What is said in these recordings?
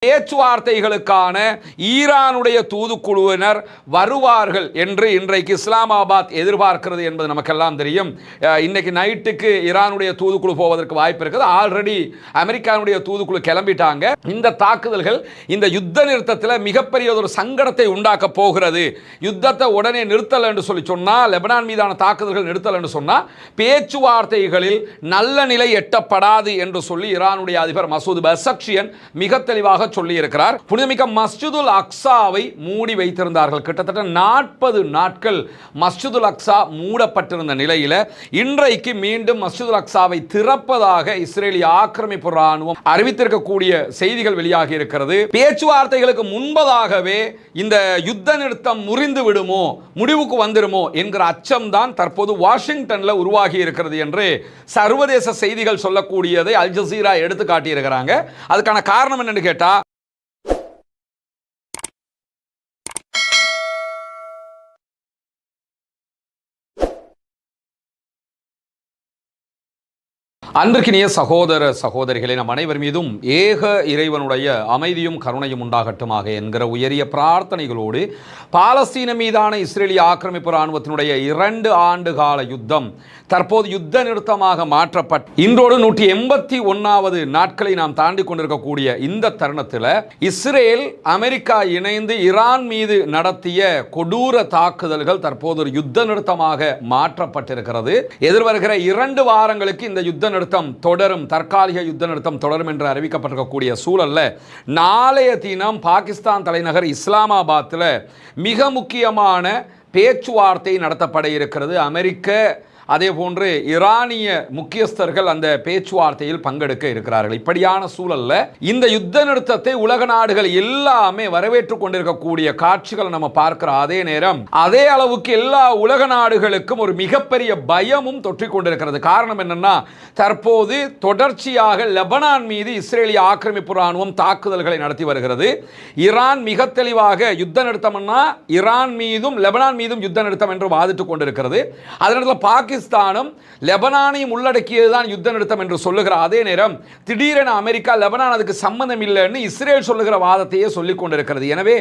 பேச்சுவார்த்தைகளுக்கான ஈரானுடைய தூதுக்குழுவினர் வருவார்கள் என்று இன்றைக்கு இஸ்லாமாபாத் எதிர்பார்க்கிறது என்பது நமக்கெல்லாம் தெரியும். இன்னைக்கு நைட்டுக்கு ஈரானுடைய தூதுக்குழு போவதற்கு வாய்ப்பு இருக்குது. ஆல்ரெடி அமெரிக்காவுடைய தூதுக்குழு கிளம்பிட்டாங்க. இந்த தாக்குதல்கள் இந்த யுத்த நிறுத்தத்தில் மிகப்பெரிய ஒரு சங்கடத்தை உண்டாக்க போகிறது. யுத்தத்தை உடனே நிறுத்தல் என்று சொல்லி சொன்னால், லெபனான் மீதான தாக்குதல்கள் நிறுத்தல் என்று சொன்னால் பேச்சுவார்த்தைகளில் நல்ல நிலை எட்டப்படாது என்று சொல்லி ஈரானுடைய அதிபர் மசூத் பெசக்ஷியன் மிக தெளிவாக சொல்லி இருக்கிறார். புனிதமிக்க மஸ்ஜிதுல் அக்ஸாவை மூடி வைத்திருந்தார்கள். கிட்டத்தட்ட 40 நாட்கள் மஸ்ஜிதுல் அக்ஸா மூடப்பட்டிருந்த நிலையில் இன்றைக்கு மீண்டும் மஸ்ஜிதுல் அக்ஸாவை திறப்பதாக இஸ்ரேலிய ஆக்கிரமிப்பு ராணுவம் அறிவித்திருக்கக்கூடிய செய்திகள் வெளியாகி இருக்கிறது. பேச்சுவார்த்தைகளுக்கு முன்பதாகவே இந்த யுத்த நிறுத்தம் முறிந்து விடுமோ, முடிவுக்கு வந்துடுமோ என்கிற அச்சம்தான் தற்போது வாஷிங்டன்ல உருவாகி இருக்கிறது என்று சர்வதேச செய்திகள் சொல்லக்கூடியதை அல் ஜசீரா எடுத்து காட்டியிருக்கிறாங்க. அதுக்கான காரணம் என்னன்னு கேட்டா, அன்பிற்கினிய சகோதர சகோதரிகளே, நம் அனைவர் மீதும் ஏக இறைவனுடைய அமைதியும் கருணையும் உண்டாகட்டுமாக என்கிற உயரிய பிரார்த்தனைகளோடு பாலஸ்தீன மீதான இஸ்ரேலிய ஆக்கிரமிப்பு ராணுவத்தினுடைய 2 ஆண்டு கால யுத்தம் தற்போது யுத்த நிறுத்தமாக மாற்றப்பட்டு இன்றோடு 181வது நாட்களை நாம் தாண்டி கொண்டிருக்கக்கூடிய இந்த தருணத்தில் இஸ்ரேல் அமெரிக்கா இணைந்து ஈரான் மீது நடத்திய கொடூர தாக்குதல்கள் தற்போது ஒரு யுத்த நிறுத்தமாக மாற்றப்பட்டிருக்கிறது. எதிர்வருகிற 2 வாரங்களுக்கு இந்த யுத்த நிறுத்தம் தொடரும், தற்காலிக யுத்த நிறுத்தம் தொடரும் என்று அறிவிக்கப்பட்டிருக்கக்கூடிய சூழல்ல நாளைய தினம் பாகிஸ்தான் தலைநகர் இஸ்லாமாபாத்தில் மிக முக்கியமான பேச்சுவார்த்தை நடத்தப்பட இருக்கிறது. அமெரிக்க அதே போன்று ஈரானிய முக்கியஸ்தர்கள் அந்த பேச்சுவார்த்தையில் பங்கெடுக்க இருக்கிறார்கள். இப்படியான சூழல்ல இந்த யுத்த நிறுத்தத்தை உலக நாடுகள் எல்லாமே வரவேற்றுக் கொண்டிருக்கக்கூடிய காட்சிகளை நம்ம பார்க்கிற அதே நேரம் அதே அளவுக்கு எல்லா உலக நாடுகளுக்கும் ஒரு மிகப்பெரிய பயமும் தொற்றிக் கொண்டிருக்கிறது. காரணம் என்னன்னா, தற்போது தொடர்ச்சியாக லெபனான் மீது இஸ்ரேலிய ஆக்கிரமிப்பு ராணுவம் தாக்குதல்களை நடத்தி வருகிறது. ஈரான் மிக தெளிவாக யுத்த நிறுத்தம்னா ஈரான் மீதும் லெபனான் மீதும் யுத்த நிறுத்தம் என்று வாதிட்டுக் கொண்டிருக்கிறது. அதனால பாகிஸ்தானும் லெபனானையும் உள்ளடக்கியதுதான் யுத்த நிறுத்தம் என்று சொல்லுகிற அதே நேரம் திடீரென அமெரிக்கா லெபனான் அதுக்கு சம்பந்தம் இல்லைன்னு இஸ்ரேல் சொல்லுகிற வாதத்தையே சொல்லிக் கொண்டிருக்கிறது. எனவே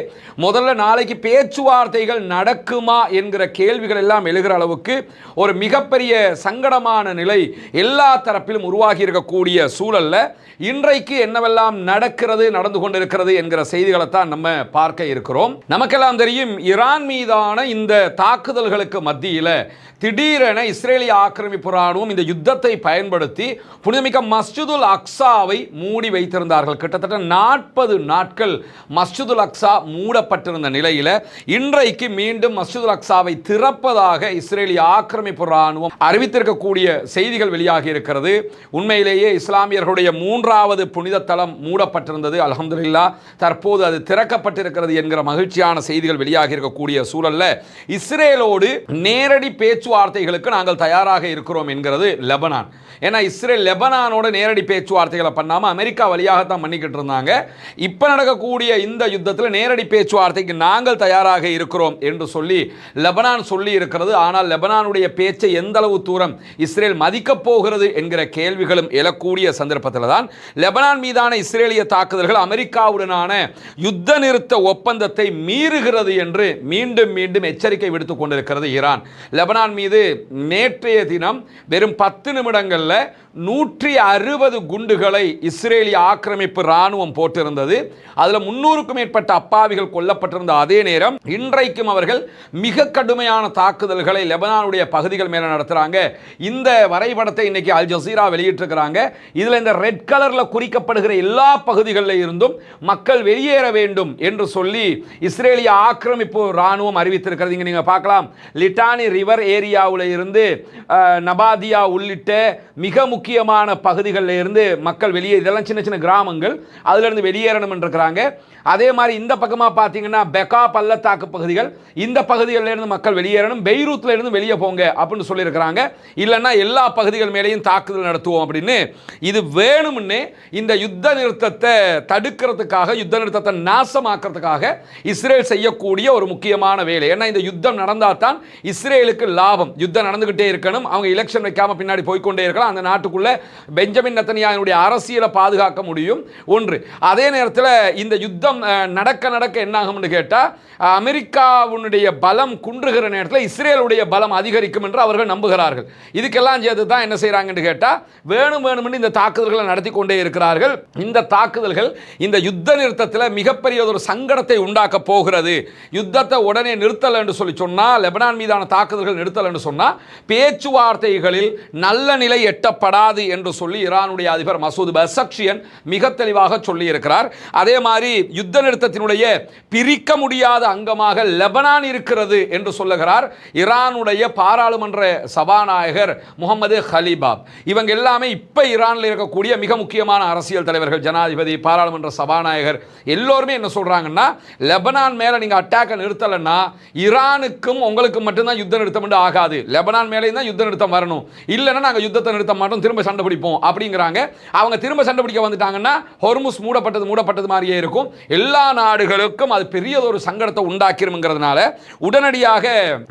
முதல்ல நாளைக்கு பேச்சுவார்த்தைகள் நடக்குமா என்கிற கேள்விகள் எல்லாம் எழுகிற அளவுக்கு ஒரு மிகப்பெரிய சங்கடமான நிலை எல்லா தரப்பிலும் உருவாகி இருக்கக்கூடிய சூழல்ல இன்றைக்கு என்னவெல்லாம் நடந்து கொண்டிருக்கிறது என்கிற செய்திகளை தான் நம்ம பார்க்க இருக்கிறோம். நமக்கெல்லாம் தெரியும், ஈரான் மீதான இந்த தாக்குதல்களுக்கு மத்தியில் திடீரென இஸ்ரேலிய ஆக்கிரமிப்பு ராணுவம் இந்த யுத்தத்தை பயன்படுத்தி புனிதமிக்க மஸ்ஜிதுல் அக்ஸாவை மூடி வைத்திருந்தார்கள். கிட்டத்தட்ட 40 நாட்கள் மஸ்ஜிதுல் அக்ஸா மூடப்பட்டிருந்த நிலையில் இன்றைக்கு மீண்டும் மஸ்ஜிதுல் அக்ஸாவை திறப்பதாக இஸ்ரேலிய ஆக்கிரமிப்பு ராணுவம் அறிவித்திருக்கக்கூடிய செய்திகள் வெளியாகி இருக்கிறது. உண்மையிலேயே இஸ்லாமியர்களுடைய 3வது புனித தலம் மூடப்பட்டிருந்தது. அல்ஹம்துலில்லாஹ் தற்போது அது திறக்கப்பட்டிருக்கிறது என்கிற மகிழ்ச்சியான செய்திகள் வெளியாகி இருக்கக்கூடிய சூழல்ல இஸ்ரேலோடு நேரடி பேச்சுவார்த்தைகளுக்கு நாங்கள் தயாராக இருக்கிறோம் என்கிறது லெபனான். ஏன்னா இஸ்ரேல் லெபனானோட நேரடி பேச்சுவார்த்தைகளை பண்ணாமல் அமெரிக்கா வழியாகத்தான் பண்ணிக்கிட்டு இருந்தாங்க. இப்போ நடக்கக்கூடிய இந்த யுத்தத்தில் நேரடி பேச்சுவார்த்தைக்கு நாங்கள் தயாராக இருக்கிறோம் என்று சொல்லி லெபனான் சொல்லி இருக்கிறது. ஆனால் லெபனானுடைய பேச்சை எந்த அளவு தூரம் இஸ்ரேல் மதிக்கப் போகிறது என்கிற கேள்விகளும் எழக்கூடிய சந்தர்ப்பத்தில் தான் லெபனான் மீதான இஸ்ரேலிய தாக்குதல்கள் அமெரிக்காவுடனான யுத்த நிறுத்த ஒப்பந்தத்தை மீறுகிறது என்று மீண்டும் மீண்டும் எச்சரிக்கை விடுத்துக் கொண்டிருக்கிறது ஈரான். லெபனான் மீது நேற்றைய தினம் வெறும் 10 நிமிடங்களில் 160 குண்டுகளை இஸ்ரேலிய ஆக்கிரமிப்பு ராணுவம் போட்டிருந்தது. அதில் 300க்கும் மேற்பட்ட அப்பாவிகள் கொல்லப்பட்டிருந்த அதே நேரம் இன்றைக்கும் அவர்கள் மிக கடுமையான தாக்குதல்களை லெபனானுடைய பகுதிகள் மேலே நடத்துகிறாங்க. இந்த வரைபடத்தை இன்னைக்கு அல் ஜசீரா வெளியிட்டிருக்கிறாங்க. இதில் இந்த ரெட் கலரில் குறிக்கப்படுகிற எல்லா பகுதிகளில் இருந்தும் மக்கள் வெளியேற வேண்டும் என்று சொல்லி இஸ்ரேலிய ஆக்கிரமிப்பு ராணுவம் அறிவித்திருக்கிறது. இங்கே நீங்கள் பார்க்கலாம், லிட்டானி ரிவர் ஏரியாவில் இருந்து நபாதியா உள்ளிட்ட மிக முக்கியமான பகுதிகளில் இருந்து மக்கள் வெளியே, இதெல்லாம் சின்ன சின்ன கிராமங்கள், அதிலிருந்து வெளியேறணும் இருக்கிறாங்க. அதே மாதிரி இந்த பக்கமாக பார்த்தீங்கன்னா பெகா பள்ளத்தாக்கு பகுதிகள், இந்த பகுதிகளில் இருந்து மக்கள் வெளியேறணும், பெய்ரூத்தில் இருந்து வெளியே போங்க அப்படின்னு சொல்லியிருக்கிறாங்க. இல்லைன்னா எல்லா பகுதிகள் மேலேயும் தாக்குதல் நடத்துவோம் அப்படின்னு. இது வேணும்னு இந்த யுத்த நிறுத்தத்தை தடுக்கிறதுக்காக, யுத்த நிறுத்தத்தை நாசமாக்கிறதுக்காக இஸ்ரேல் செய்யக்கூடிய ஒரு முக்கியமான வேலை. ஏன்னா இந்த யுத்தம் நடந்தால் தான் இஸ்ரேலுக்கு லாபம். யுத்தம் நடந்துகிட்டு போயிட்டே இருக்கணும், அவங்க எலெக்ஷன் வைக்காம பின்னாடி போய்கொண்டே இருக்கலாம், அந்த நாட்டுக்குள்ள பெஞ்சமின் நெத்தனியாஹுவுடைய அரசியலை பாதுகாக்க முடியும் ஒன்று. அதே நேரத்தில் இந்த யுத்தம் நடக்க நடக்க என்ன ஆகும்னு கேட்டால் அமெரிக்காவுடைய பலம் குன்றுகிற நேரத்தில் இஸ்ரேலுடைய பலம் அதிகரிக்கும் என்று அவர்கள் நம்புகிறார்கள். இதுக்கெல்லாம் சேர்த்து தான் என்ன செய்கிறாங்கன்னு கேட்டால் வேணுமென்று இந்த தாக்குதல்களை நடத்தி கொண்டே இருக்கிறார்கள். இந்த தாக்குதல்கள் இந்த யுத்த நிறுத்தத்தில் மிகப்பெரிய ஒரு சங்கடத்தை உண்டாக்க போகிறது. யுத்தத்தை உடனே நிறுத்தல் என்று சொல்லி சொன்னால், லெபனான் மீதான தாக்குதல்கள் நிறுத்தல் என்று சொன்னால் பேச்சுவார்த்தைகளில் நல்ல நிலை எட்டப்படாது என்று சொல்லி ஈரானுடைய அதிபர் மசூத் பெசக்ஷியன் மிக தெளிவாக சொல்லி இருக்கிறார். அதே மாதிரி யுத்த நிறுத்தத்தினுடைய பிரிக்க முடியாத அங்கமாக லெபனான் இருக்கிறது என்று சொல்லுகிறார் ஈரானுடைய பாராளுமன்ற சபாநாயகர் முகமது ஹலீபாப். இவங்க எல்லாமே இப்ப ஈரானில் இருக்கக்கூடிய மிக முக்கியமான அரசியல் தலைவர்கள், ஜனாதிபதி, பாராளுமன்ற சபாநாயகர் எல்லோருமே என்ன சொல்றாங்கன்னா, லெபனான் மேல நீங்க அட்டாக் நிறுத்தலன்னா ஈரானுக்கும் உங்களுக்கு மட்டும்தான் யுத்த நிறுத்தம் என்று ஆகாது, லெபனான் மேலே தான் யுத்த நிறுத்தம் வரணும், இல்லைன்னா நாங்கள் யுத்தத்தை நிறுத்த மாட்டோம், திரும்ப சண்டை பிடிப்போம் அப்படிங்கிறாங்க. அவங்க திரும்ப சண்டை பிடிக்க வந்துட்டாங்கன்னா ஹொர்முஸ் மூடப்பட்டது மாதிரியே இருக்கும். எல்லா நாடுகளுக்கும் அது பெரிய ஒரு சங்கடத்தை உண்டாக்கிரும்ங்கிறதுனால உடனடியாக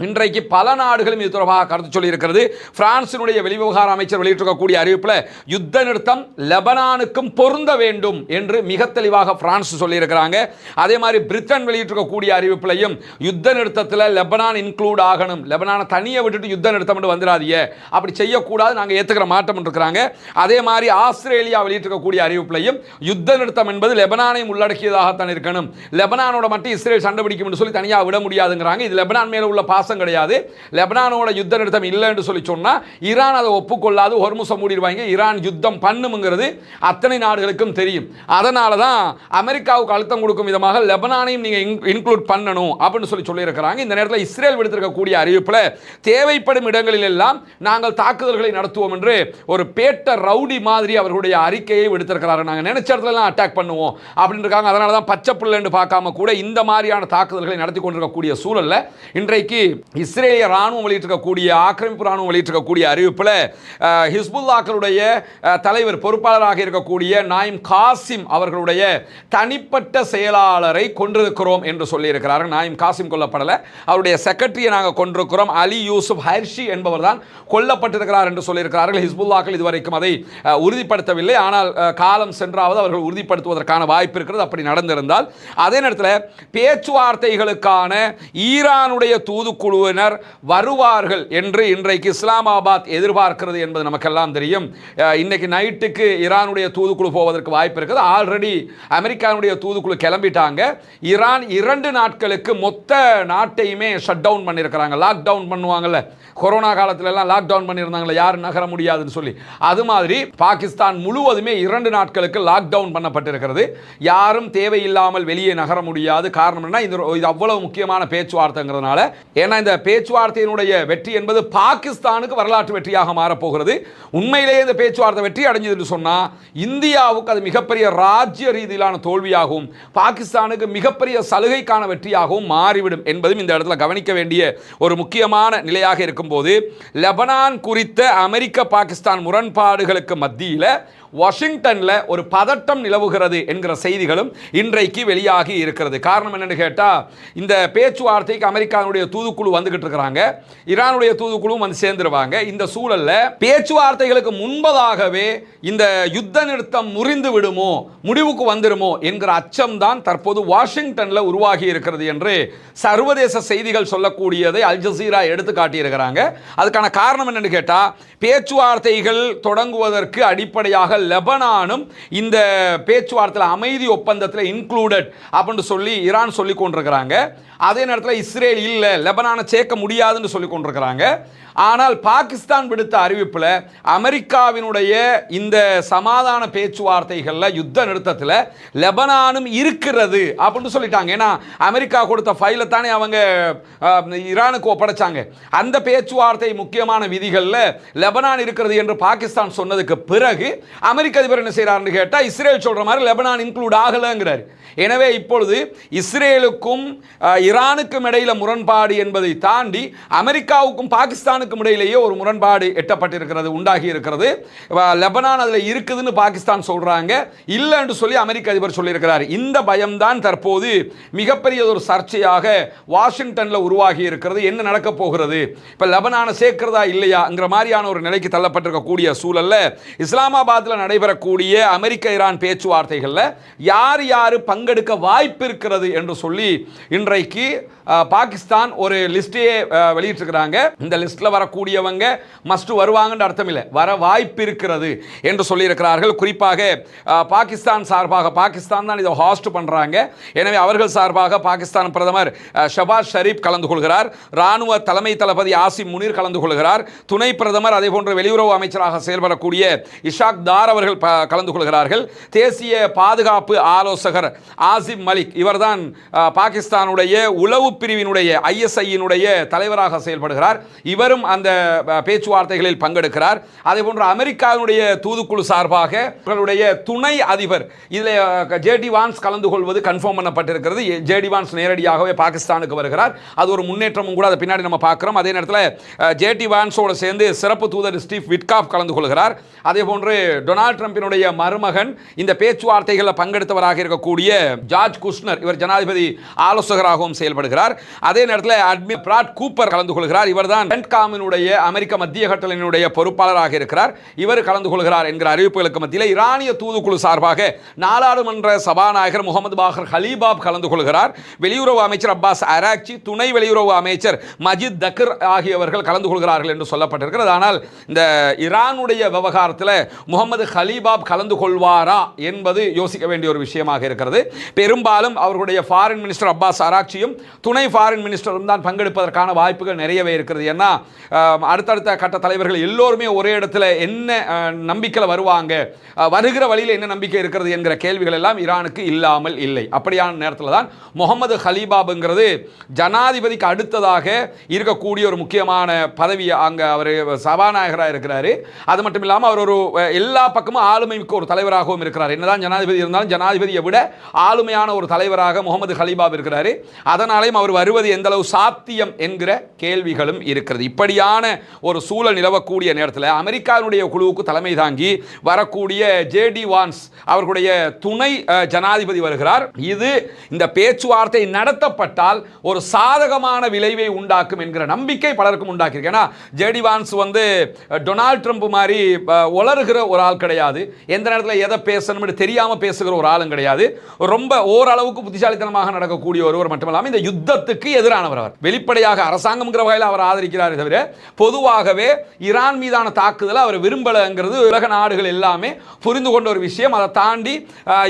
இன்றைக்கு பல நாடுகளும் இது தொடர்பாக கருத்து சொல்லி இருக்கிறது. பிரான்சினுடைய வெளிவிவகார அமைச்சர் வெளியிட்டிருக்கக்கூடிய அறிவிப்பில் யுத்த நிறுத்தம் லெபனானுக்கும் பொருந்த வேண்டும் என்று மிக தெளிவாக பிரான்ஸ் சொல்லி இருக்கிறாங்க. அதே மாதிரி பிரிட்டன் வெளியிட்டிருக்கக்கூடிய அறிவிப்பிலையும் யுத்த நிறுத்தத்தில் லெபனான் இன்க்ளூட் ஆகணும், லெபனானை தனியை விட்டுட்டு யுத்த நிறுத்தம் வந்துடாதீங்க, அப்படி செய்யக்கூடாது, நாங்கள் ஏற்றுக்கிற மாட்டோம் இருக்கிறாங்க. அதே மாதிரி ஆஸ்திரேலியா வெளியிட்டிருக்கக்கூடிய அறிவிப்பிலையும் யுத்த நிறுத்தம் என்பது லெபனானையும் உள்ளடக்கியதாகத்தான் இருக்கணும், லெபனானோட மட்டும் இஸ்ரேல் சண்டை பிடிக்கும் சொல்லி தனியாக விட முடியாதுங்கிறாங்க. இது லெபனான் மேல உள்ள பாசம் கிடையாது. லெபனானோட யுத்த நிறுத்தம் இல்லை என்று சொல்லி சொன்னா ஈரான் அதை ஒப்புக்கொள்ளாது, ஹொர்முஸை மூடிடுவாங்க. ஈரான் யுத்தம் பண்ணுங்கிறது அத்தனை நாடுகளுக்கும் தெரியும். அதனால தான் அமெரிக்காவுக்கு அழுத்தம் கொடுக்கும் விதமாக லெபனானையும் நீங்க இன்க்ளூட் பண்ணணும் அப்படின்னு சொல்லி இருக்கிறாங்க. இந்த நேரத்தில் இஸ்ரேல் விடுத்திருக்கக்கூடிய அறிவிப்பில் தேவைப்படும் இடங்களில் எல்லாம் நாங்கள் தாக்குதல்களை நடத்துவோம் என்று ஒரு பேட்ட ரவுடி மாதிரி அவர்களுடைய அறிக்கையை விடுத்திருக்கிறார்கள். நாங்கள் நினைச்ச இடத்துல எல்லாம் அட்டாக் பண்ணுவோம் அப்படின்னு இருக்காங்க. அதனால தான் பச்சை புள்ளன்னு பார்க்காம கூட இந்த மாதிரியான தாக்குதல்களை நடத்தி கொண்டிருக்கக்கூடிய சூழல்ல இன்றைக்கு இஸ்ரேலிய ராணுவம் வெளியிட்டிருக்கக்கூடிய ஆக்கிரமிப்பு ராணுவம் வெளியிட்டிருக்கக்கூடிய அறிவிப்பில் ஹிஸ்புல்லாக்களுடைய தலைவர் பொறுப்பாளராக இருக்கக்கூடிய நாயிம் காசிம் அவர்களுடைய தனிப்பட்ட செயலாளரை கொண்டிருக்கிறோம் என்று சொல்லியிருக்கிறார்கள். நாயிம் காசிம் கொல்லப்படலை, அவருடைய செக்ரட்டரியை நாங்கள் கொண்டிருக்கிறோம், அலி யூசுப் ஹர்ஷி என்பவர் தான் கொல்லப்பட்டிருக்கிறார் என்று சொல்லியிருக்கிறார்கள். ஹிஸ்புல்லாக்கள் இதுவரைக்கும் அதை உறுதிப்படுத்தவில்லை, ஆனால் காலம் சென்றாவது அவர்கள் உறுதிப்படுத்துவதற்கான வாய்ப்பு இருக்கிறது. அப்படி நடந்திருந்தால் அதே நேரத்தில் பேச்சுவார்த்தைகளுக்கான ஈரானுடைய தூதுக்குழுவினர் வருவார்கள் என்று இன்றைக்கு இஸ்லாமாபாத் எதிர்பார்க்கிறது என்பது நமக்கெல்லாம் தெரியும். இன்னைக்கு நைட்டுக்கு ஈரானுடைய தூதுக்குழு போவதற்கு வாய்ப்பு இருக்குது. ஆல்ரெடி அமெரிக்காவுடைய தூதுக்குழு கிளம்பிட்டாங்க. ஈரான் 2 நாட்களுக்கு மொத்த நாட்டையுமே ஷட் டவுன் பண்ணியிருக்கிறாங்க. லாக் டவுன் பண்ணுவாங்கல்ல, கொரோனா காலத்துல எல்லாம் லாக் டவுன் பண்ணியிருந்தாங்களே, யாரும் நகர முடியாதுன்னு சொல்லி, அது மாதிரி பாகிஸ்தான் முழுவதுமே 2 நாட்களுக்கு லாக் டவுன் பண்ணப்பட்டிருக்கிறது. யாரும் தேவையில்லாமல் வெளியே நகர முடியாது. காரணம் என்ன, இது அவ்வளவு முக்கியமான பேச்சுவார்த்தைங்கிறதுனால. ஏன்னா இந்த பேச்சுவார்த்தையினுடைய வெற்றி என்பது பாகிஸ்தானுக்கு வரலாற்று வெற்றியாக மாறப்போகிறது. உண்மையிலேயே இந்த பேச்சுவார்த்தை வெற்றி அடைஞ்சது சொன்னா இந்தியாவுக்கு அது மிகப்பெரிய ராஜ்ய ரீதியிலான தோல்வியாகவும் பாகிஸ்தானுக்கு மிகப்பெரிய சலுகைக்கான வெற்றியாகவும் மாறிவிடும் என்பதும் இந்த இடத்துல கவனிக்க வேண்டிய ஒரு முக்கியமான நிலையாக இருக்கும்போது, லெபனான் குறித்த அமெரிக்க பாகிஸ்தான் முரண்பாடுகளுக்கு மத்தியில் வாஷிங்டன்ல ஒரு பதட்டம் நிலவுகிறது என்கிற செய்திகளும் இன்றைக்கு வெளியாகி இருக்கிறது. காரணம் என்னன்னு கேட்டா, இந்த பேச்சுவார்த்தைக்கு அமெரிக்காவுடைய தூதுக்குழு வந்துகிட்டு இருக்கிறாங்க, ஈரானுடைய தூதுக்குழுவும் வந்து சேர்ந்துருவாங்க. இந்த சூழல்ல பேச்சுவார்த்தைகளுக்கு முன்பதாகவே இந்த யுத்த நிறுத்தம் முறிந்து விடுமோ, முடிவுக்கு வந்துடுமோ என்கிற அச்சம் தான் தற்போது வாஷிங்டன்ல உருவாகி இருக்கிறது என்று சர்வதேச செய்திகள் சொல்லக்கூடியதை அல் ஜசீரா எடுத்து காட்டியிருக்கிறாங்க. அதுக்கான காரணம் என்னன்னு கேட்டா, பேச்சுவார்த்தைகள் தொடங்குவதற்கு அடிப்படையாக லெபனானும் இந்த பேச்சுவார்த்தையில் அமைதி ஒப்பந்தத்தில் இன்க்ளூடட் அப்படின்னு சொல்லி ஈரான் சொல்லி கொண்டிருக்கிறாங்க. அதே நேரத்தில் இஸ்ரேல் இல்லை, லெபனானை சேர்க்க முடியாதுன்னு சொல்லி கொண்டிருக்கிறாங்க. ஆனால் பாகிஸ்தான் விடுத்த அறிவிப்பில் அமெரிக்காவினுடைய இந்த சமாதான பேச்சுவார்த்தைகளில் யுத்த நிறுத்தத்தில் லெபனானும் இருக்கிறது அப்படின்னு சொல்லிட்டாங்க. ஏன்னா அமெரிக்கா கொடுத்த ஃபைலை தானே அவங்க ஈரானுக்கு ஒப்படைச்சாங்க. அந்த பேச்சுவார்த்தை முக்கியமான விதிகளில் லெபனான் இருக்கிறது என்று பாகிஸ்தான் சொன்னதுக்கு பிறகு அமெரிக்க அதிபர் என்ன செய்யறாருன்னு கேட்டால், இஸ்ரேல் சொல்ற மாதிரி லெபனான் இன்க்ளூட் ஆகலைங்கிறார். எனவே இப்பொழுது இஸ்ரேலுக்கும் ஈரானுக்கும் இடையில முரண்பாடு என்பதை தாண்டி அமெரிக்காவுக்கும் பாகிஸ்தானுக்கும் நாடுகளுக்கும் இடையிலேயே ஒரு முரண்பாடு எட்டப்பட்டிருக்கிறது, உண்டாகி இருக்கிறது. லெபனான் அதில் இருக்குதுன்னு பாகிஸ்தான் சொல்றாங்க, இல்லை என்று சொல்லி அமெரிக்க அதிபர் சொல்லியிருக்கிறார். இந்த பயம்தான் தற்போது மிகப்பெரிய ஒரு சர்ச்சையாக வாஷிங்டன்ல உருவாகி இருக்கிறது. என்ன நடக்க போகிறது, இப்ப லெபனானை சேர்க்கிறதா இல்லையாங்கிற மாதிரியான ஒரு நிலைக்கு தள்ளப்பட்டிருக்கக்கூடிய சூழல்ல இஸ்லாமாபாத்தில் நடைபெறக்கூடிய அமெரிக்க ஈரான் பேச்சுவார்த்தைகளில் யார் யார் பங்கெடுக்க வாய்ப்பு இருக்கிறது என்று சொல்லி இன்றைக்கு பாகிஸ்தான் ஒரு லிஸ்டையே வெளியிட்டிருக்கிறாங்க. இந்த லிஸ்ட்ல வரக்கூடியவங்க மஸ்ட் வருவாங்கன்ற அர்த்தம் இல்லை, வர வாய்ப்பு இருக்கிறது என்று சொல்லியிருக்கிறார்கள். குறிப்பாக பாகிஸ்தான் சார்பாக, பாகிஸ்தான் தான் இதை ஹாஸ்ட் பண்றாங்க, எனவே அவர்கள் சார்பாக பாகிஸ்தான் பிரதமர் ஷபாஸ் ஷரீப் கலந்து கொள்கிறார், ராணுவ தலைமை தளபதி ஆசிம் முனீர் கலந்து கொள்கிறார், துணை பிரதமர் அதே போன்ற வெளியுறவு அமைச்சராக செயல்படக்கூடிய இஷாக் தார் அவர்கள் கலந்து கொள்கிறார்கள், தேசிய பாதுகாப்பு ஆலோசகர் ஆசிம் மலிக் இவர்தான் பாகிஸ்தானுடைய உளவு பிரிவினுடைய ISI-னுடைய தலைவராக செயல்படுகிறார், இவரும் அந்த பேச்சுவார்த்தைகளில் பங்கெடுக்கிறார். அதே போன்று அமெரிக்காவினுடைய தூதுக்குழு சார்பாக அவர்களுடைய துணை அதிபர் இதில் ஜேடி வான்ஸ் கலந்து கொள்வது கன்ஃபார்ம் பண்ணப்பட்டிருக்கிறது. ஜேடி வான்ஸ் நேரடியாகவே பாகிஸ்தானுக்கு வருகிறார், அது ஒரு முன்னேற்றமும் கூட, அதை பின்னாடி நம்ம பார்க்கிறோம். அதே நேரத்தில் ஜேடி வான்ஸோடு சேர்ந்து சிறப்பு தூதர் ஸ்டீவ் விட்காஃப் கலந்து கொள்கிறார். அதே போன்று டொனால்ட் ட்ரம்பினுடைய மருமகன் இந்த பேச்சுவார்த்தைகளில் பங்கெடுத்தவராக இருக்கக்கூடிய ஜார்ஜ் குஷ்னர், இவர் ஜனாதிபதி ஆலோசகராகவும் செயல்படுகிறார். அதே நேரத்தில் அட்மிரல் பிராட் கூப்பர் கலந்து கொள்கிறார், இவர்தான் பென்ட்காமினுடைய அமெரிக்க மத்திய கட்டளையினுடைய பொறுப்பாளராக இருக்கிறார், இவர் கலந்து கொள்கிறார் என்கிற அறிவிப்புகளுக்கு மத்தியில் ஈரானிய தூதுக்குழு சார்பாக நாடாளுமன்ற சபாநாயகர் முகமது பாகர் ஹலீபாப் கலந்து கொள்கிறார், வெளியுறவு அமைச்சர் அப்பாஸ் அராக்சி, துணை வெளியுறவு அமைச்சர் மஜித் தக்கர் ஆகியவர்கள் கலந்து கொள்கிறார்கள் என்று சொல்லப்பட்டிருக்கிறது. ஆனால் இந்த ஈரானுடைய விவகாரத்தில் முகமது ஹலீபாப் கலந்து கொள்வாரா என்பது யோசிக்க வேண்டிய ஒரு விஷயமாக இருக்கிறது. பெரும்பாலும் அவர்களுடைய ஃபாரின் மினிஸ்டர் அப்பாஸ் அராக்சியும் துணை ஃபாரின் மினிஸ்டரும் தான் பங்கெடுப்பதற்கான வாய்ப்புகள் நிறையவே இருக்கிறது. ஏன்னா அடுத்தடுத்த கட்ட தலைவர்கள் எல்லோருமே ஒரே இடத்துல என்ன நம்பிக்கையில் வருவாங்க, வருகிற வழியில் என்ன நம்பிக்கை இருக்கிறது என்கிற கேள்விகள் எல்லாம் ஈரானுக்கு இல்லாமல் இல்லை. அப்படியான நேரத்தில் தான் முகமது ஹலீபாப்ங்கிறது ஜனாதிபதிக்கு அடுத்ததாக இருக்கக்கூடிய ஒரு முக்கியமான பதவி, அங்கே அவர் சபாநாயகராக இருக்கிறாரு. அது மட்டும் இல்லாமல் அவர் ஒரு எல்லா பக்கமும் ஆளுமை மிக்க ஒரு தலைவராகவும் இருக்கிறார். என்னதான் ஜனாதிபதி இருந்தாலும் ஜனாதிபதியை விட ஆளுமையான ஒரு தலைவராக முகமது ஹலீபாப் இருக்கிறாரு. அதனாலேயும் அவர் வருவது எந்த அளவு சாத்தியம் என்கிற கேள்விகளும் இருக்கிறது. இப்படியான ஒரு சூழல் நிலவக்கூடிய நேரத்தில் அமெரிக்காவினுடைய குழுவுக்கு தலைமை தாங்கி வரக்கூடிய ஜேடி வான்ஸ் அவர்களுடைய துணை ஜனாதிபதி வருகிறார். இது இந்த பேச்சுவார்த்தை நடத்தப்பட்டால் ஒரு சாதகமான விளைவை உண்டாக்கும் என்கிற நம்பிக்கை பலருக்கும் உண்டாக்கியிருக்கு. ஏன்னா ஜேடி வான்ஸ் வந்து டொனால்ட் ட்ரம்ப் மாதிரி உளறுகிற ஒரு ஆள் கிடையாது, எந்த நேரத்தில் எதை பேசணும்னு தெரியாமல் பேசுகிற ஒரு ஆளும் கிடையாது, ரொம்ப ஓரளவுக்கு புத்திசாலித்தனமாக நடக்கக்கூடிய ஒருவர் மட்டுமல்லாமல் இந்த யுத்தத்துக்கு எதிரானவர். அவர் வெளிப்படையாக அரசாங்கம்ங்கிற வகையில் அவர் ஆதரிக்கிறார், தவிர பொதுவாகவே ஈரான் மீதான தாக்குதலை அவர் விரும்பலங்கிறது உலக நாடுகள் எல்லாமே புரிந்து கொண்ட ஒரு விஷயம். அதை தாண்டி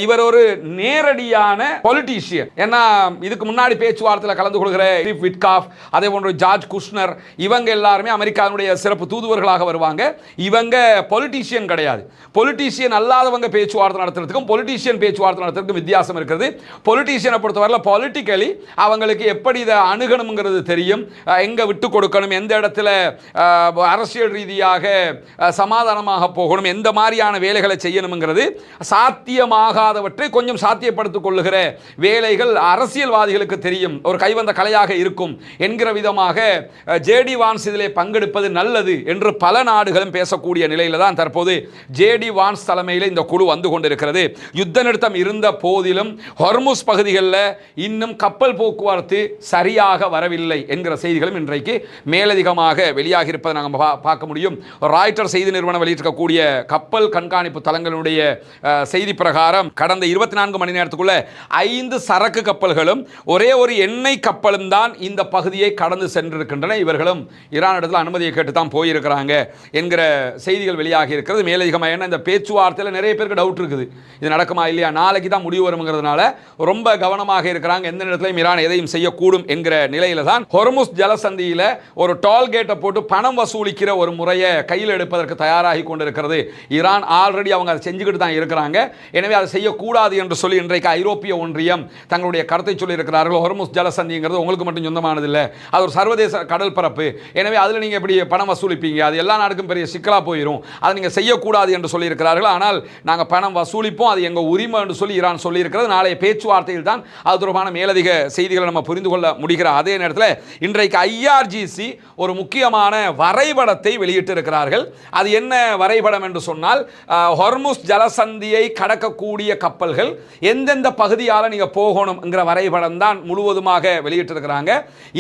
இவர் ஒரு நேரடியான பொலிட்டீஷியன். ஏன்னா இதுக்கு முன்னாடி பேச்சுவார்த்தையில் கலந்து கொள்கிற ஸ்டீவ் விட்காஃப், அதே போன்று ஜார்ஜ் குஷ்னர், இவங்க எல்லாருமே அமெரிக்காவுடைய சிறப்பு தூதுவர்களாக வருவாங்க. இவங்க பொலிட்டீஷியன் கிடையாது. பொலிட்டீஷியன் அல்லாதவங்க பேச்சுவார்த்தை நடத்துறதுக்கும் பொலிட்டீஷியன் பேச்சுவார்த்தை நடத்துறதுக்கும் வித்தியாசம் இருக்கிறது. பொலிட்டீஷியனை பொறுத்தவரையில் பொலிட்டிக்கலி அவங்களுக்கு எப்படி இதை அணுகணுங்கிறது தெரியும், எங்க விட்டு கொடுக்கணும், எந்த இடத்துல அரசியல் ரீதியாக சமாதானமாக போகணும், எந்த மாதிரியான வேலைகளை செய்யணுங்கிறது சாத்தியமாகாதவற்றை கொஞ்சம் சாத்தியப்படுத்திக் கொள்ளுகிற வேலைகள் அரசியல்வாதிகளுக்கு தெரியும், ஒரு கைவந்த கலையாக இருக்கும் என்கிற விதமாக ஜேடி வான்ஸ் இதிலே பங்கெடுப்பது நல்லது என்று பல நாடுகளும் பேசக்கூடிய நிலையில் தான் தற்போது ஜேடி வான்ஸ் தலைமையில் இந்த குழு வந்து கொண்டிருக்கிறது. யுத்த நிறுத்தம் இருந்த போதிலும் ஹொர்முஸ் பகுதிகளில் இன்னும் கப்பல் போக்குவரத்து சரியாக வரவில்லை என்கிற செய்திகளும் இன்றைக்கு மேலதிகமாக வெளியாகி இருப்பதை நாங்கள் பார்க்க முடியும். ராய்ட்டர் செய்தி நிறுவனம் வெளியிட்டிருக்கக்கூடிய கப்பல் கண்காணிப்பு தளங்களுடைய செய்தி பிரகாரம் கடந்த 24 மணி நேரத்துக்குள்ள 5 சரக்கு கப்பல்களும் ஒரே ஒரு எண்ணெய் கப்பலும் தான் இந்த பகுதியை கடந்து சென்றிருக்கின்றன. இவர்களும் ஈரான் இடத்துல அனுமதியை கேட்டு தான் போயிருக்கிறாங்க என்கிற செய்திகள் வெளியாகி இருக்கிறது. மேலதிகமாக என்ன, இந்த பேச்சுவார்த்தையில் நிறைய பேருக்கு டவுட் இருக்குது, இது நடக்குமா இல்லையா, நாளைக்கு தான் முடிவு வருங்கிறதுனால ரொம்ப கவனமாக இருக்கிறாங்க, எந்த நேரத்திலும் ஈரான் எதையும் செய்யக்கூடும் என்கிற நிலையில தான் ஹொர்முஸ் ஜலசந்தியில் ஒரு டோல்கேட்டை போட்டு பணம் வசூலிக்கிற ஒரு முறையை கையில் எடுப்பதற்கு தயாராகி கொண்டிருக்கிறது ஈரான். ஆல்ரெடி அவங்க அதை செஞ்சுக்கிட்டு தான் இருக்கிறாங்க. எனவே அதை செய்யக்கூடாது என்று சொல்லி இன்றைக்கு ஐரோப்பிய ஒன்றியம் தங்களுடைய கருத்தை சொல்லி இருக்கிறார்கள். ஹொர்முஸ் ஜலசந்திங்கிறது உங்களுக்கு மட்டும் சொந்தமானது இல்லை, அது ஒரு சர்வதேச கடல் பரப்பு, எனவே அதில் நீங்கள் எப்படி பணம் வசூலிப்பீங்க, அது எல்லா நாடுக்கும் பெரிய சிக்கலாக போயிடும், அதை நீங்கள் செய்யக்கூடாது என்று சொல்லி இருக்கிறார்கள். ஆனால் நாங்கள் பணம் வசூலிப்போம், அது எங்கள் உரிமை என்று சொல்லி ஈரான் சொல்லி இருக்கிறது. நாளைய பேச்சுவார்த்தையில் தான் அது தொடர்பான மேலதிக செய்திகளை நம்ம புரிந்து கொள்ள முடிகிற அதே நேரத்தில் இன்றைக்கு IRGC ஒரு முக்கியமான வரைபடத்தை வெளியிட்டிருக்கிறார்கள். அது என்ன வரைபடம் என்று சொன்னால், ஹொர்முஸ் ஜலசந்தியை கடக்கக்கூடிய கப்பல்கள் எந்தெந்த பகுதியால் நீங்கள் போகணும்ங்கிற வரைபடம் தான் முழுவதுமாக வெளியிட்டிருக்கிறாங்க.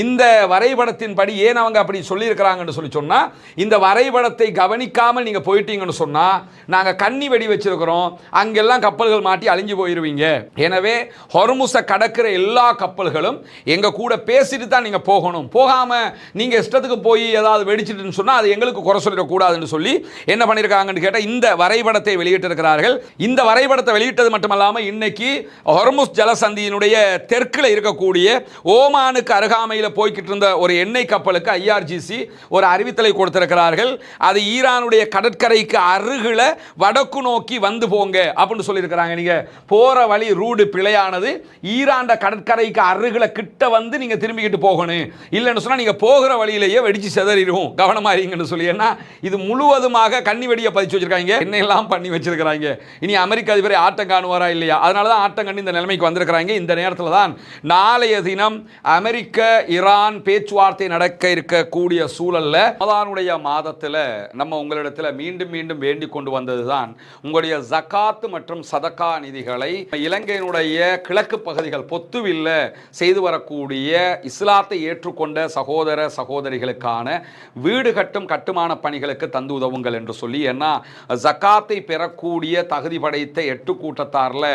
இந்த வரைபடத்தின்படி ஏன் அவங்க அப்படி சொல்லியிருக்கிறாங்கன்னு சொன்னால், இந்த வரைபடத்தை கவனிக்காமல் நீங்கள் போயிட்டீங்கன்னு சொன்னால் நாங்கள் கண்ணி வெடி வச்சிருக்கிறோம், அங்கெல்லாம் கப்பல்கள் மாட்டி அழிஞ்சு போயிருவீங்க. எனவே ஹொர்முஸை கடக்கிற எல்லா கப்பல்களும் எங்க கூட பேசிட்டு தான் நீங்க போகணும். போகாம நீங்க இஷ்டத்துக்கு போய் ஏதாவது வெடிச்சிட்டுன்னு சொன்னா அது எங்களுக்கு குறை சொல்லிடக்கூடாதுன்னு சொல்லி என்ன பண்ணியிருக்காங்கன்னு கேட்டால் இந்த வரைபடத்தை வெளியிட்டிருக்கிறார்கள். இந்த வரைபடத்தை வெளியிட்டது மட்டுமல்லாமல் இன்னைக்கு ஹொர்முஸ் ஜலசந்தியினுடைய தெற்கில் இருக்கக்கூடிய ஓமானுக்கு அருகாமையில் போய்கிட்டு இருந்த ஒரு எண்ணெய் கப்பலுக்கு ஐஆர்ஜிசி ஒரு அறிவித்தலை கொடுத்திருக்கிறார்கள். அது ஈரானுடைய கடற்கரைக்கு அருகில வடக்கு நோக்கி வந்து போங்க அப்படின்னு சொல்லியிருக்கிறாங்க. நீங்க போற வழி ரூடு பிழையானது, ஈரான் கடற்கரைக்கு அருகில கிட்ட வந்து நீங்க திரும்பிக்கிட்டு போகணும், இல்லைன்னு சொன்னா நீங்க போகிற வழியிலேயே வெடிச்சு செதறிடும், கவனமா இருங்கன்னு சொல்லி. ஏன்னா இது முழுவதுமாக கண்ணி வெடியை பதிச்சு வச்சிருக்காங்க, என்னெல்லாம் பண்ணி வச்சிருக்காங்க. இனி அமெரிக்க அதிபரை ஆட்டம் காணுவாரா இல்லையா, அதனாலதான் ஆட்டம் கண்டு இந்த நிலைமைக்கு வந்திருக்கிறாங்க. இந்த நேரத்தில் தான் நாளைய தினம் அமெரிக்க ஈரான் பேச்சுவார்த்தை நடக்க இருக்கக்கூடிய சூழல்ல ரமதானுடைய மாதத்துல நம்ம உங்களிடத்தில் மீண்டும் மீண்டும் வேண்டிக் கொண்டு வந்ததுதான் உங்களுடைய ஜகாத் மற்றும் சதகா நிதிகளை இலங்கையினுடைய கிழக்கு பகுதிகள் பொத்துவில்ல செய்து வரக்கூடிய இஸ்லாத்தை ஏற்றுக்கொண்ட சகோதர சகோதரிகளுக்கான வீடு கட்டும் கட்டுமான பணிகளுக்கு தந்து உதவுங்கள் என்று சொல்லி. ஏன்னா ஜகாத்தை பெறக்கூடிய தகுதி படைத்த 8 கூட்டத்தாரில்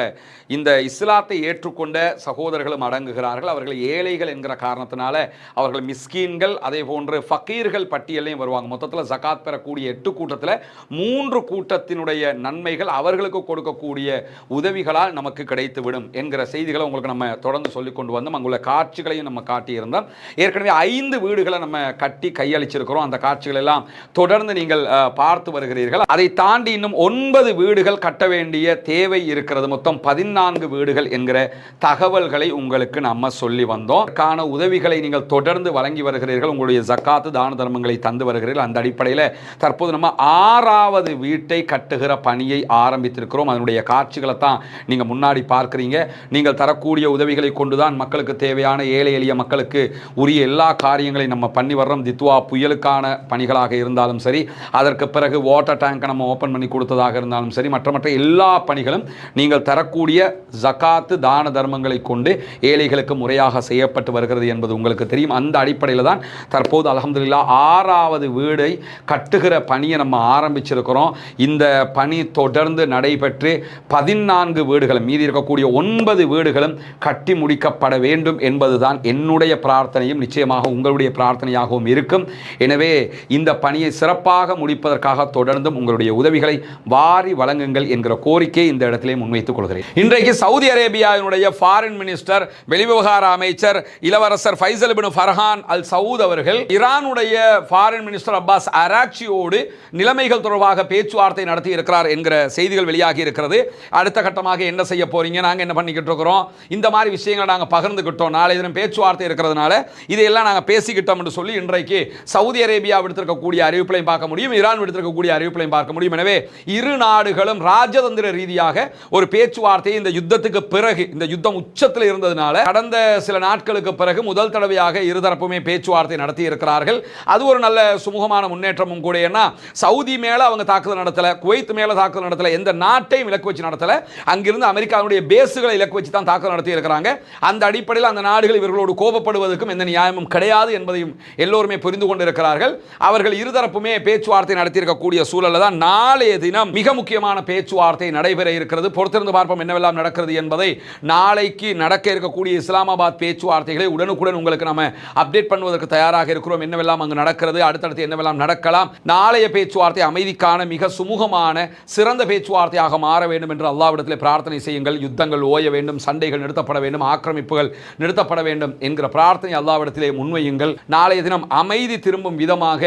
இந்த இஸ்லாத்தை ஏற்றுக்கொண்ட சகோதரர்களும் அடங்குகிறார்கள். அவர்கள் ஏழைகள் என்கிற காரணத்தினால அவர்கள் மிஸ்கீன்கள் அதே போன்று ஃபக்கீர்கள் பட்டியலையும் வருவாங்க. மொத்தத்தில் ஜகாத் பெறக்கூடிய 8 கூட்டத்தில் 3 கூட்டத்தினுடைய நன்மைகள் அவர்களுக்கு கொடுக்கக்கூடிய உதவிகளால் நமக்கு கிடைத்துவிடும் என்கிற செய்திகளை உங்களுக்கு நம்ம தொடர்ந்து சொல்லிக் கொண்டு வந்தோம். அங்குள்ள காட்சிகளையும் நம்ம காட்டியிருந்தோம். ஏற்கனவே 5 வீடுகளை நம்ம கட்டி கையளிச்சிருக்கிறோம். அந்த காட்சிகள் எல்லாம் தொடர்ந்து நீங்கள் பார்த்து வருகிறீர்கள். அதை தாண்டி இன்னும் 9 வீடுகள் கட்ட வேண்டிய தேவை இருக்கிறது. மொத்தம் 14 வீடுகள் என்கிற தகவல்களை உங்களுக்கு நம்ம சொல்லி வந்தோம். அதற்கான உதவிகளை நீங்கள் தொடர்ந்து வழங்கி வருகிறீர்கள். உங்களுடைய ஜக்காத்து தான தர்மங்களை தந்து வருகிறீர்கள். அந்த அடிப்படையில் தற்போது நம்ம 6வது வீட்டை கட்டுகிற பணியை ஆரம்பித்திருக்கிறோம். அதனுடைய காட்சிகளை தான் நீங்க முன்னாடி பார்க்கிறீங்க. நீங்கள் தரக்கூடிய உதவிகளை கொண்டுதான் மக்களுக்கு தேவையான ஏழை எளிய மக்களுக்கு உரிய எல்லா காரியங்களையும் நம்ம பண்ணி வர்றோம். தித்வா புயலுக்கான பணிகளாக இருந்தாலும் சரி, அதற்கு பிறகு வாட்டர் டேங்கை நம்ம ஓப்பன் பண்ணி கொடுத்ததாக இருந்தாலும் சரி, மற்ற எல்லா பணிகளும் நீங்கள் தரக்கூடிய ஜகாத்து தான தர்மங்களை கொண்டு ஏழைகளுக்கு முறையாக செய்யப்பட்டு வருகிறது என்பது உங்களுக்கு தெரியும். அந்த அடிப்படையில் தான் தற்போது அல்ஹம்துலில்லாஹ் 6வது வீடை கட்டுகிற பணியை நம்ம ஆரம்பிச்சிருக்கிறோம். இந்த பணி தொடர்ந்து நடைபெற்று 14 வீடுகளும் மீதி இருக்கக்கூடிய 9 வீடுகளும் கட்டி முடிக்கப்பட வேண்டும் என்பதுதான் என்னுடைய பிரார்த்தனையும் நிச்சயமாக உங்களுடைய பிரார்த்தனையாகவும் இருக்கும். எனவே இந்த பணியை சிறப்பாக முடிப்பதற்காக தொடர்ந்தும் உங்களுடைய உதவிகளை வாரி வழங்குங்கள் என்கிற கோரிக்கையை இந்த இடத்திலே முன்வைத்துக் கொள்கிறேன். இன்றைக்கு சவுதி அரேபியாவினுடைய ஃபாரின் மினிஸ்டர் வெளிவிவகார அமைச்சர் இளவரசர் ஃபைசல் பின் ஃபர்ஹான் அல் சவுத் அவர்கள் ஈரானுடைய ஃபாரின் மினிஸ்டர் அப்பாஸ் அராக்சியோடு நிலைமைகள் தொடர்பாக பேச்சுவார்த்தை நடத்தி இருக்கிறார் என்கிற செய்திகள் வெளியாகி இருக்கிறது. அடுத்த கட்டமாக என்ன செய்ய போறீங்க, நாங்க என்ன பண்ணிக்கிட்டு இருக்கிறோம், இந்த மாதிரி விஷயங்களை நாங்கள் பகிர்ந்துக்கிட்டோம், நாளை தினம் பேச்சுவார்த்தை இருக்கிறதுனால இதையெல்லாம் நாங்கள் பேசிக்கிட்டோம் என்று சொல்லி இன்றைக்கு சவுதி அரேபியா விடுத்திருக்கக்கூடிய அறிவிப்பையும் பார்க்க முடியும், ஈரான் விடுத்திருக்கக்கூடிய அறிவிப்பையும் பார்க்க முடியும். எனவே இரு நாடுகளும் ராஜதந்திர ரீதியாக ஒரு பேச்சுவார்த்தையை இந்த யுத்தத்துக்கு பிறகு, இந்த யுத்தம் உச்சத்தில் இருந்ததுனால கடந்த சில நாட்களுக்கு பிறகு முதல் தடவையாக இருதரப்புமே பேச்சுவார்த்தை நடத்தி இருக்கிறார்கள். அது ஒரு நல்ல சுமூகமான முன்னேற்றமும் கூட. ஏன்னா சவுதி மேல அவங்க தாக்குதல் நடத்தல, குவைத் மேல தாக்குதல் நடத்தல, எந்த நாட்டையும் இலக்கு வச்சு நடத்தல, அங்கிருந்து அமெரிக்காவுடைய பேசுகளை இலக்கு வச்சு தான் தாக்குதல் நடத்தி இருக்கிறாங்க. அந்த அடிப்படையில் அந்த நாடுகள் இவர்களோடு கோபப்படுவதற்கும் எந்த நியாயமும் கிடையாது என்பதையும் எல்லோருமே புரிந்து கொண்டிருக்கிறார்கள். அவர்கள் இருதரப்புமே பேச்சுவார்த்தை நடத்தியிருக்கக்கூடிய சூழலில் தான் நாளைய தினம் மிக முக்கியமான பேச்சுவார்த்தை நடைபெற இருக்கிறது. பொறுத்திருந்து பார்ப்போம் என்னவெல்லாம் நடக்கிறது என்பதை. நாளைக்கு நடக்க இருக்கக்கூடிய இஸ்லாமாபாத் பேச்சுவார்த்தைகளை உடனுக்குடன் உங்களுக்கு நம்ம அப்டேட் பண்ணுவதற்கு தயாராக இருக்கிறோம். என்னவெல்லாம் அங்கு நடக்கிறது, அடுத்தடுத்து என்னவெல்லாம் நடக்கலாம். நாளைய பேச்சுவார்த்தை அமைதிக்கான மிக சுமூகமான சிறந்த பேச்சுவார்த்தையாக மாற வேண்டும் என்று அல்லாஹ்விடத்தில் பிரார்த்தனை செய்யுங்கள். யுத்தங்கள் ஓய வேண்டும், சண்டைகள் நிறுத்தப்பட வேண்டும், ஆக்கிரமிப்புகள் நிறுத்தப்பட வேண்டும் என்கிற பிரார்த்தனை அல்லாஹ்விடத்திலே முன்வையுங்கள். நாளைய தினம் அமைதி திரும்பும் விதமாக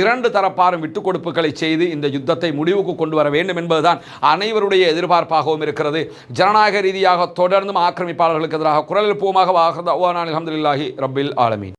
2 தரப்பாரும் விட்டுக் கொடுப்புகளை செய்து இந்த யுத்தத்தை முடிவுக்கு கொண்டு வர வேண்டும் என்பதுதான் அனைவருடைய எதிர்பார்ப்பாகவும் இருக்கிறது. ஜனநாயக ரீதியாக தொடர்ந்தும் ஆக்கிரமிப்பாளர்களுக்கு எதிராக குரல் எழுப்புவோமாக. அல்ஹம்துலில்லாஹி ரப்பில் ஆலமீன்.